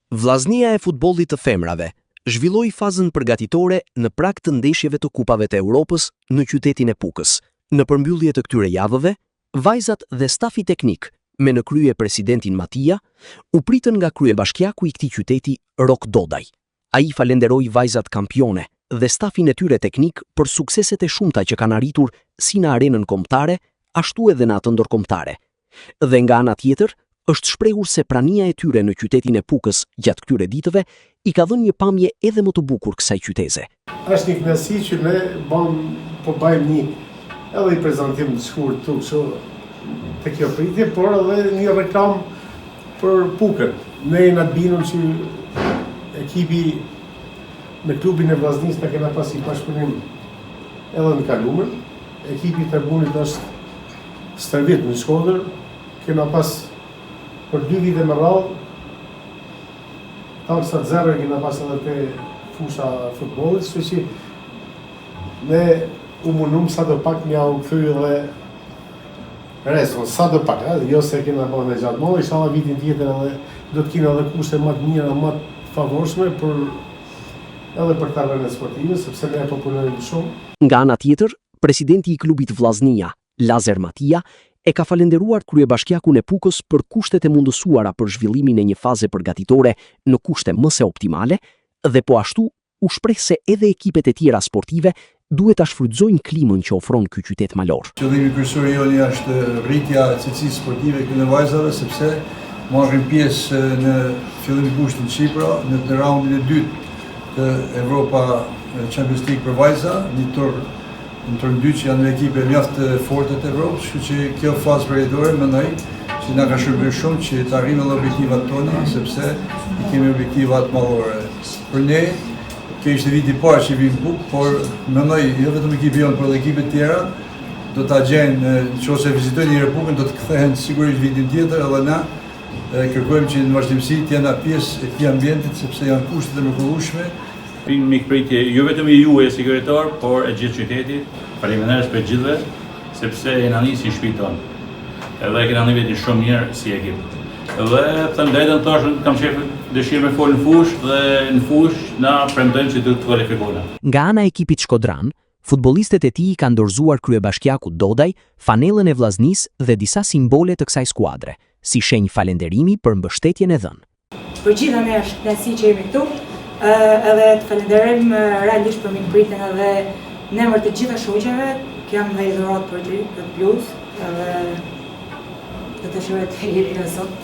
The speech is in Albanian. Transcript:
Vllaznia e futbollit të femrave zhvilloi fazën përgatitore në prag të ndeshjeve të kupave të Europës në qytetin e Pukës. Në përmbyllje të këtyre javëve, vajzat dhe stafi teknik, me në krye presidentin Matia, u pritën nga kryebashkiaku i këtij qyteti Rok Dodaj. Ai falenderoi vajzat kampione dhe stafin e tyre teknik për sukseset e shumta që kanë arritur si në arenën kombëtare, ashtu edhe në atë ndërkombëtare. Dhe nga ana tjetër, është shprehur se prania e tyre në qytetin e Pukës gjatë këtyre ditëve i ka dhënë një pamje edhe më të bukur kësaj qyteze. Është një kënaqësi që ne bëjmë një edhe i prezantim të shkurt këtu kështu te kjo pritje, por edhe një reklam për Pukën. Ne jena të bindur që ekipi në klubin e Vllaznisë ne kena pas i bashkëpunim edhe në kaluar. Ekipi i Tarbunit është stërvit në Shkodër, kena pas për 2 vite më radhë, talë sa të zero kena pas edhe te fusha futbollit, kështu që ne u mundum sa do pak mja u kthy edhe reston, sa do pak, jo se kena bërë në gjatë mohë, inshallah vitin tjetër edhe do të kena edhe kushte më të mira, më të favorshme edhe për tarëve sportive, sepse ne ato punojmë shumë. Nga ana tjetër, presidenti i klubit Vllaznia, Lazar Matia, e ka falenderuar kryebashkiakun e Pukës për kushtet e mundësuara për zhvillimin e një faze përgatitore në kushte më se optimale dhe po ashtu u shpreh se edhe ekipet e tjera sportive duhet ta shfrytëzojnë klimën që ofron ky qytet malor. Qëllimi kryesor i joni është rritja e cilësisë sportive këtyre vajzave, sepse marrin pjesë në fillim kushtin në Shqipëri në raundin e dytë të Europa Champions League për vajza, një tur në turn 2 që janë në ekipe mjaft forte të Evropës, kështu që kjo fazë përjetore mendoj që na ka shërbyer shumë që të arrijmë edhe objektivat tona, sepse kemi objektivat mallore. Për ne, kjo ishte viti i parë që vim Pukë, por mendoj jo vetëm ekipi jonë, por edhe ekipet tjera do ta gjejnë, nëse vizitojnë një herë Pukën, do të kthehen sigurisht vitin tjetër, edhe na kërkojmë që në vazhdimsi të jena pjesë e këtij ambientit, sepse janë kushtet e mrekullueshme. Mikpritje jo vetëm i juaj si kryetar, por e gjithë qytetit. Faleminderit për gjithëve, sepse jena nisi shtëpi tonë. Edhe kena një veti shumë mirë si ekip. Dhe them drejtën thosh, kam dëshirë me fol në fushë dhe në fushë na premtojmë që do të kualifikojmë. Nga ana e ekipit shkodran, futbollistët e tij kanë dorëzuar kryebashkiakut Dodaj fanellën e Vllaznisë dhe disa simbole të kësaj skuadre, si shenjë falënderimi për mbështetjen e dhënë. Për gjithë ne është kënaqësi që jemi këtu. Edhe të falenderojmë realisht për mikpritjen edhe në emër të gjitha shoqeve, kam dhe i dhurat për ty, këtë plus, edhe të shërët e jeri në sot.